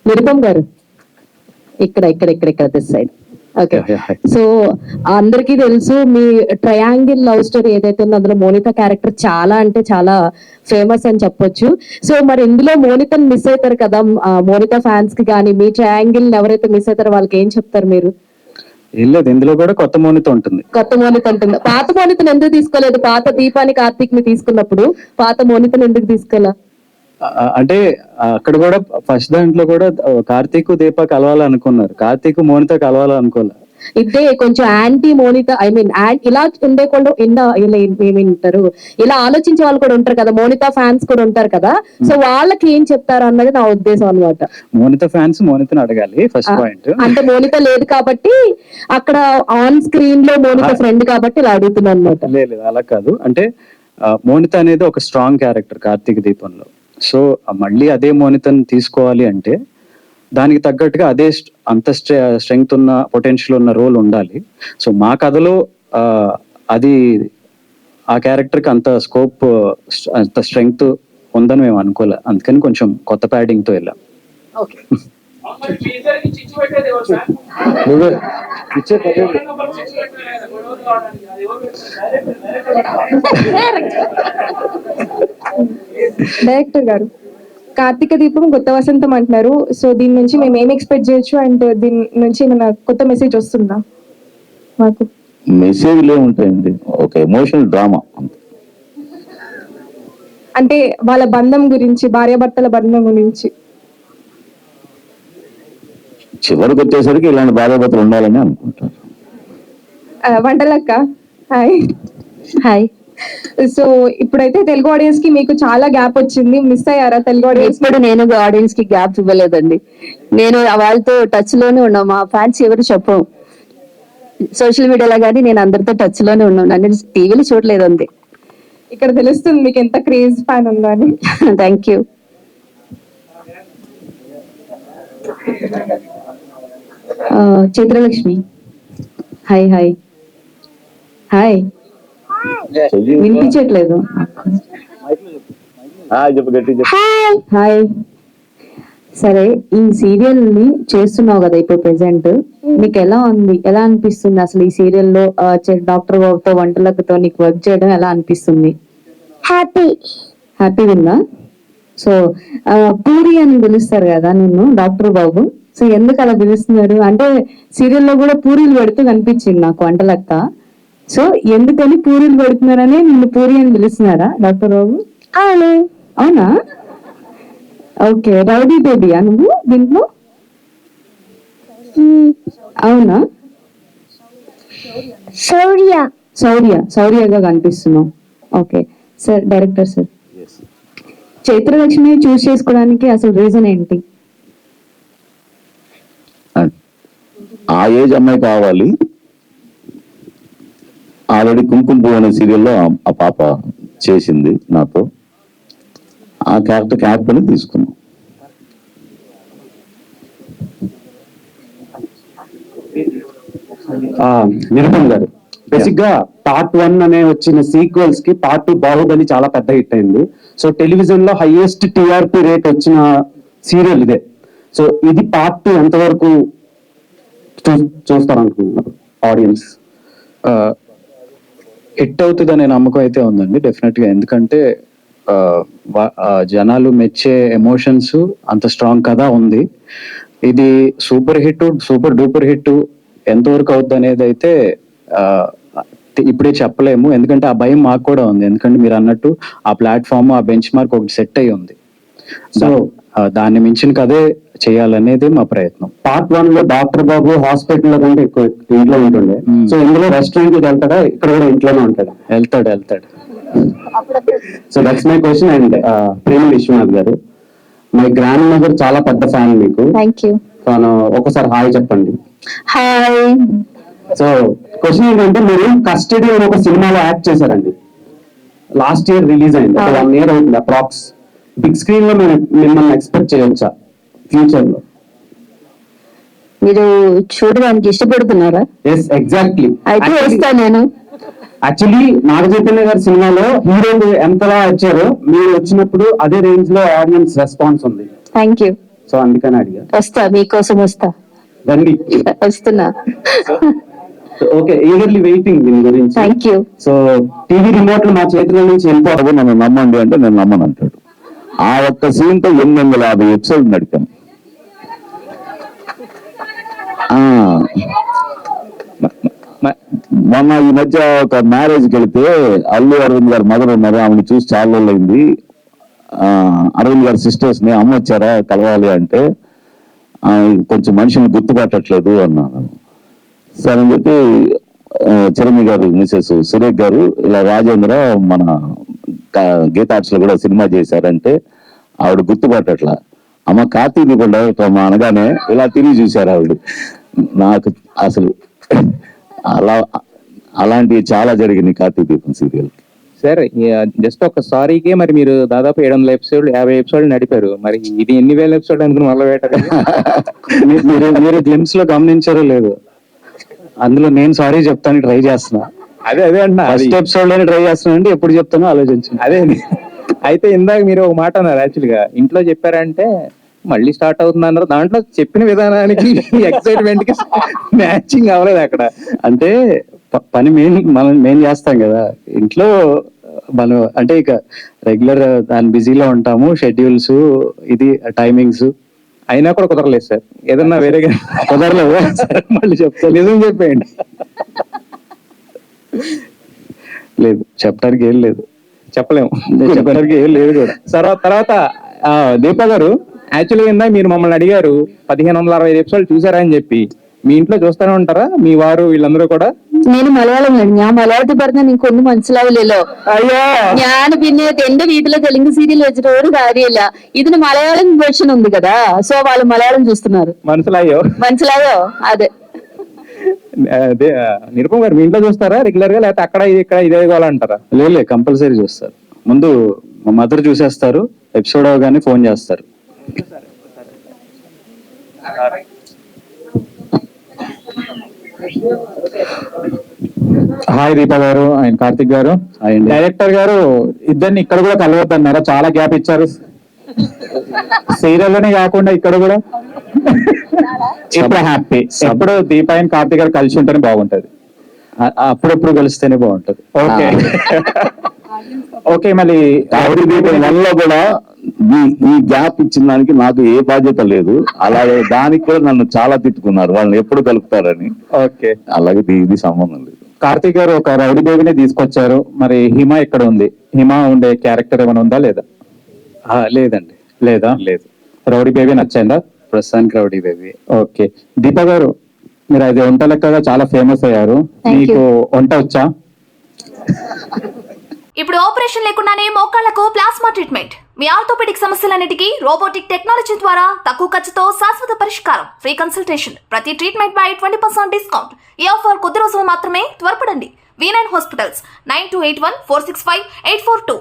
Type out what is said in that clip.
నిరుపమ్ గారు ఇక్కడ ఇక్కడ ఇక్కడ ఇక్కడ దిస్ సైడ్. ఓకే, సో అందరికీ తెలుసు మీ ట్రయాంగిల్ లవ్ స్టోరీ ఏదైతే ఉందో అందులో మోనిత క్యారెక్టర్ చాలా అంటే చాలా ఫేమస్ అని చెప్పొచ్చు. సో మరి ఇందులో మోనితని మిస్ అవుతారు కదా, మోనిత ఫ్యాన్స్ కి కానీ మీ ట్రయాంగిల్ ఎవరైతే మిస్ అవుతారో వాళ్ళకి ఏం చెప్తారు మీరు? ఏం లేదు, ఇందులో కూడా కొత్త మోనిత ఉంటుంది. కొత్త మోనిత ఉంటుంది. పాత మోనితను ఎందుకు తీసుకోలేదు? పాత దీపాని కార్తీక్ ని తీసుకున్నప్పుడు పాత మోనితను ఎందుకు తీసుకోలే? అంటే అక్కడ కూడా ఫస్ట్ దాంట్లో కూడా కార్తీక్ దీప కలవాలనుకున్నారు, కార్తీక్ మోనిత కలవాలనుకోలే. ఇదే కొంచెం యాంటీ మోనిత, ఐ మీన్ ఇలా ఉండేకుండా ఏమంటారు, ఇలా ఆలోచించే వాళ్ళు కూడా ఉంటారు కదా, మోనిత ఫ్యాన్స్ కూడా ఉంటారు కదా, సో వాళ్ళకి ఏం చెప్తారు అన్నది నా ఉద్దేశం అనమాట. మోనిత ఫ్యాన్స్ మోనితని అడగాలి ఫస్ట్ పాయింట్. అంటే మోనిత లేదు కాబట్టి అక్కడ ఆన్ స్క్రీన్ లో మోనిత ఫ్రెండ్ కాబట్టి ఇలా అడుగుతున్నాను అనమాట. లేదు అలా కాదు, అంటే మోనిత అనేది ఒక స్ట్రాంగ్ క్యారెక్టర్ కార్తీక్ దీపంలో. సో మళ్ళీ అదే మోనితని తీసుకోవాలి అంటే దానికి తగ్గట్టుగా అదే అంత స్ట్రెంగ్త్ ఉన్న పొటెన్షియల్ ఉన్న రోల్ ఉండాలి. సో మా కథలో అది ఆ క్యారెక్టర్కి అంత స్కోప్ అంత స్ట్రెంగ్త్ ఉందని మేము అనుకోలే, అందుకని కొంచెం కొత్త ప్యాడింగ్ తో వెళ్ళాం. డైరెక్టర్ గారు, కార్తీక దీపం కొత్త వసంతం అంటున్నారు. సో దీని నుంచి మేము ఏం ఎక్స్పెక్ట్ చేయొచ్చు అండ్ దీని నుంచి ఏమైనా కొత్త మెసేజ్ వస్తుందా? మాకు మెసేజ్లు ఏముంటాయండి, ఒక ఎమోషనల్ డ్రామా అంటే వాళ్ళ బంధం గురించి, భార్యాభర్తల బంధం గురించి. చివరికి వచ్చేసరికి ఇలాంటి భార్యాభర్తలు ఉండాలని అనుకుంటారు. వంటలక్క హాయ్. హాయ్. సో ఇప్పుడైతే తెలుగు ఆడియన్స్ కి మీకు చాలా గ్యాప్ వచ్చింది, మిస్ అయ్యారా తెలుగు ఆడియన్స్? ఇప్పుడు నేను ఆడియన్స్ కి గ్యాప్ ఇవ్వలేదండి, నేను వాళ్ళతో టచ్ లోనే ఉన్నా. మా ఫ్యాన్స్ ఎవరు చెప్పం, సోషల్ మీడియాలో కానీ నేను అందరితో టచ్ లోనే ఉన్నాను, నేను టీవీలో చూడలేదు అంతే. ఇక్కడ తెలుస్తుంది మీకు ఎంత క్రేజ్ ఫ్యాన్ ఉందో అని. Thank you. Chaitralakshmi hi. Hi hi. వినిపించట్లేదు. హాయ్. సరే, ఈ సీరియల్ ని చేస్తున్నావు కదా ఇప్పుడు ప్రెసెంట్, నీకు ఎలా ఉంది, ఎలా అనిపిస్తుంది అసలు ఈ సీరియల్ లో డాక్టర్ బాబుతో వంటలతో నీకు వర్క్ చేయడం ఎలా అనిపిస్తుంది? హ్యాపీ ఉందా? సో పూరి అని పిలుస్తారు కదా నిన్ను డాక్టర్ బాబు, సో ఎందుకు అలా పిలుస్తున్నారు? అంటే సీరియల్లో కూడా పూరీలు పెడుతూ కనిపించింది నాకు వంటలక్క, సో ఎందుకని పూరీలు పెడుతున్నారని నిన్ను పూరి అని పిలుస్తున్నారా డాక్టర్ బాబు? అవునా? ఓకే. రౌడీ బేబీయా నువ్వు దీంట్లో? అవునా? శౌర్యగా కనిపిస్తున్నావు. Okay sir. Director sir, Chaitralakshmi choose చేసుకోవడానికి అసలు రీజన్ ఏంటి? ఆ ఏజ్ అమ్మాయి కావాలి. ఆల్రెడీ కుంకుమ పువ్వు అనే సీరియల్లో ఆ పాప చేసింది నాతో, ఆ క్యారెక్టర్ క్యారెక్టర్ని తీసుకున్నాం. నిరుపమ్ గారు, బేసిక్ గా పార్ట్ 1 అనే వచ్చిన సీక్వెల్స్ కి పార్ట్ 2 బాహుబలి చాలా పెద్ద హిట్ అయింది. సో టెలివిజన్ లో హైయెస్ట్ టీఆర్పీ రేట్ వచ్చిన సీరియల్ ఇదే. సో ఇది పార్ట్ 2 ఎంతవరకు చూస్తారనుకుంటున్నారు ఆడియన్స్? హిట్ అవుతుందనే నమ్మకం అయితే ఉందండి డెఫినెట్ గా, ఎందుకంటే జనాలు మెచ్చే ఎమోషన్స్ అంత స్ట్రాంగ్ కదా ఉంది. ఇది super hit, super duper hit ఎంతవరకు అవుద్ది అనేది అయితే ఇప్పుడే చెప్పలేము, ఎందుకంటే ఆ భయం మాకు కూడా ఉంది. ఎందుకంటే మీరు అన్నట్టు ఆ ప్లాట్ఫామ్, ఆ బెంచ్ మార్క్ ఒకటి సెట్ అయ్యి ఉంది. సో దాన్ని మించిన కదే చేయాలనేది మా ప్రయత్నం. పార్ట్ 1 లో డాక్టర్ బాబు హాస్పిటల్ కంటే ఎక్కువ ఇంట్లో ఉంటుండే, సో ఇందులో రెస్టారెంట్ కి వెళ్తాడా, ఇక్కడ కూడా ఇంట్లోనే ఉంటాడా? వెళ్తాడు. So that's my question. And Prema Vishwanath గారు, మై గ్రాండ్ మదర్ చాలా పెద్ద ఫ్యాన్ మీకు. Thank you. తను ఒకసారి హాయ్ చెప్పండి. హాయ్. సో క్వశ్చన్ ఏంటంటే, మీరు కస్టడీ అని ఒక సినిమాలో యాక్ట్ చేశారండి, లాస్ట్ ఇయర్ రిలీజ్ అయింది, 1 year అవుతుంది అప్రాక్స్. బిగ్ స్క్రీన్ లో మిమ్మల్ని ఎక్స్పెక్ట్ చేయొచ్చా ఫ్యూచర్ లో? మీరు చూడడానికి ఇష్టపడుతున్నారా? Yes, exactly. అయితే వస్తా నేను. యాక్చువల్లీ నాగ చైతన్య గారి సినిమాలో హీరోలు ఎంతలా వచ్చారో మీరు వచ్చినప్పుడు అదే రేంజ్ లో ఆడియన్స్ రెస్పాన్స్ ఉంది. Thank you. సో అందుకని అడిగా. వస్తా, మీకోసం వస్తా, రండి. వస్తున్నా. ఓకే, ఈగర్లీ వెయిటింగ్ దీని గురించి. Thank you. సో టీవీ రిమోట్లు మా చేతుల నుంచి వెళ్ళిపోవడం. బాబు నన్ను నమ్మండి అంటే నేను నమ్మను అంటాడు. ఆ ఒక్క సీన్ తో 850 ఎపిసోడ్ నడిపాను. మొన్న ఈ మధ్య ఒక మ్యారేజ్కి వెళితే అల్లు అరవింద్ గారు మదర్ ఉన్నారు, ఆమెను చూసి చాలా రోజులైంది. అరవింద్ గారి సిస్టర్స్ ని అమ్మ వచ్చారా కలవాలి అంటే కొంచెం మనుషులు గుర్తుపట్టట్లేదు అన్నాను. సరే అని చెప్పి చిరంజీవి గారు మిసెస్ సురేఖ్ గారు ఇలా రాజేంద్ర మన గీతార్ట్స్ లో కూడా సినిమా చేశారంటే ఆవిడ గుర్తుపట్టట్లా. అమ్మ కార్తీక్ దీపం డైరెక్టర్ అమ్మ అనగానే ఇలా తిరిగి చూశారు ఆవిడ. నాకు అసలు అలాంటివి చాలా జరిగింది కార్తీక్ దీపం సీరియల్. సార్ జస్ట్ ఒక సారీకే మరి మీరు దాదాపు 700 ఎపిసోడ్లు 50 ఎపిసోడ్లు నడిపారు. మరి ఇది ఎన్ని వేల ఎపిసోడ్ అనుకుని మొదలు పెట్టారు? మీరు గ్లిమ్స్ లో గమనించారో లేదు, అందులో నేను సారీ చెప్తాను ట్రై చేస్తున్నా. అదే అంటున్నా, ఫస్ట్ ఎపిసోడ్ లోనే ట్రై చేస్తున్నా అంటే ఎప్పుడు చెప్తానో ఆలోచించండి. అదే. అయితే ఇందాక మీరు ఒక మాట అన్నారు, యాక్చువల్ గా ఇంట్లో చెప్పారంటే మళ్ళీ స్టార్ట్ అవుతుంది అన్నారు. దాంట్లో చెప్పిన విధానానికి ఎక్సైట్మెంట్ కి మ్యాచింగ్ అవ్వలేదు అక్కడ. అంటే పని మేము చేస్తాం కదా ఇంట్లో, మనం అంటే ఇక రెగ్యులర్ దాని బిజీలో ఉంటాము, షెడ్యూల్స్ ఇది టైమింగ్స్ అయినా కూడా కుదరలేదు సార్. ఏదన్నా వేరేగా కుదరలేదు. మళ్ళీ చెప్తాను, నిజం చెప్పేయండి. లేదు చెప్పడానికి ఏం లేదు, చెప్పలేము, చెప్పడానికి ఏం లేదు కూడా. తర్వాత దీపా గారు యాక్చువల్గా ఇందా మీరు మమ్మల్ని అడిగారు 1560 ఎపిసోడ్ చూసారా అని చెప్పి. మీ ఇంట్లో చూస్తూనే ఉంటారా మీ వారు వీళ్ళందరూ కూడా? నేను മലയാളം ഞാൻ മലയാളത്തിൽ പറഞ്ഞാൽ നിങ്ങൾക്ക് ഒന്നും മനസ്സിലാവില്ലല്ലോ. അയ്യോ, ഞാൻ പിന്നെ എന്റെ വീട്ടിലെ തെലുങ്ക് సీరియల్ വെച്ചിട്ട് ഒരു കാര്യമില്ല. ഇതിന് మలయాళం వెర్షన్ ఉంది కదా, సో వాళ్ళు మలయాళం చూస్తున్నారు. మనసులాయో అదే. అదే నిరుపమ్ గారు మీ ఇంట్లో చూస్తారా రెగ్యులర్ గా, లేకపోతే అక్కడ ఇక్కడ ఇదే కావాలంటారా? లేదు కంపల్సరీ చూస్తారు. ముందు మా మదర్ చూసేస్తారు, ఎపిసోడ్ అవగానే ఫోన్ చేస్తారు. హాయ్ దీపా గారు అండ్ కార్తిక్ గారు. డైరెక్టర్ గారు ఇద్దరిని ఇక్కడ కూడా కలవద్దన్నారా? చాలా గ్యాప్ ఇచ్చారు సీరియల్ లోనే కాకుండా ఇక్కడ కూడా. ఇప్పుడు హ్యాపీ, ఎప్పుడు దీపా అండ్ కార్తిక్ గారు కలిసి ఉంటేనే బాగుంటది. అప్పుడప్పుడు కలిస్తేనే బాగుంటది. Okay okay. మళ్ళీ కార్తీక్ దీపం వల్ల కూడా ఈ గ్యాప్ ఇచ్చిన దానికి నాకు ఏ బాధ్యత లేదు. అలాగే దానికి కూడా నన్ను చాలా తిట్టుకున్నారు, వాళ్ళని ఎప్పుడు కలుపుతారని. ఓకే, అలాగే ఇది సంబంధం లేదు. కార్తిక్ గారు ఒక రౌడీ బేబీని తీసుకొచ్చారు, మరి హిమ ఎక్కడ ఉంది? హిమ ఉండే క్యారెక్టర్ ఏమైనా ఉందా లేదా? లేదండి. లేదా? లేదు. రౌడీ బేబీ నచ్చిందా? ప్రస్తుతానికి రౌడీ బేబీ. ఓకే. దీపా గారు మీరు అది వంట లెక్కగా చాలా ఫేమస్ అయ్యారు, మీకు వంట వచ్చా? ఇప్పుడు ఆపరేషన్ లేకుండానే మోకాళ్లకు ప్లాస్మా ట్రీట్మెంట్. మీ ఆర్థోపెడిక్ సమస్యలన్నిటికీ రోబోటిక్ టెక్నాలజీ ద్వారా తక్కువ ఖర్చుతో శాశ్వత పరిష్కారం. ఫ్రీ కన్సల్టేషన్, ప్రతి ట్రీట్మెంట్ పై 20% డిస్కౌంట్. ఈ ఆఫర్ కొద్ది రోజులు మాత్రమే, త్వరపడండి. V9 hospitals 9281465842.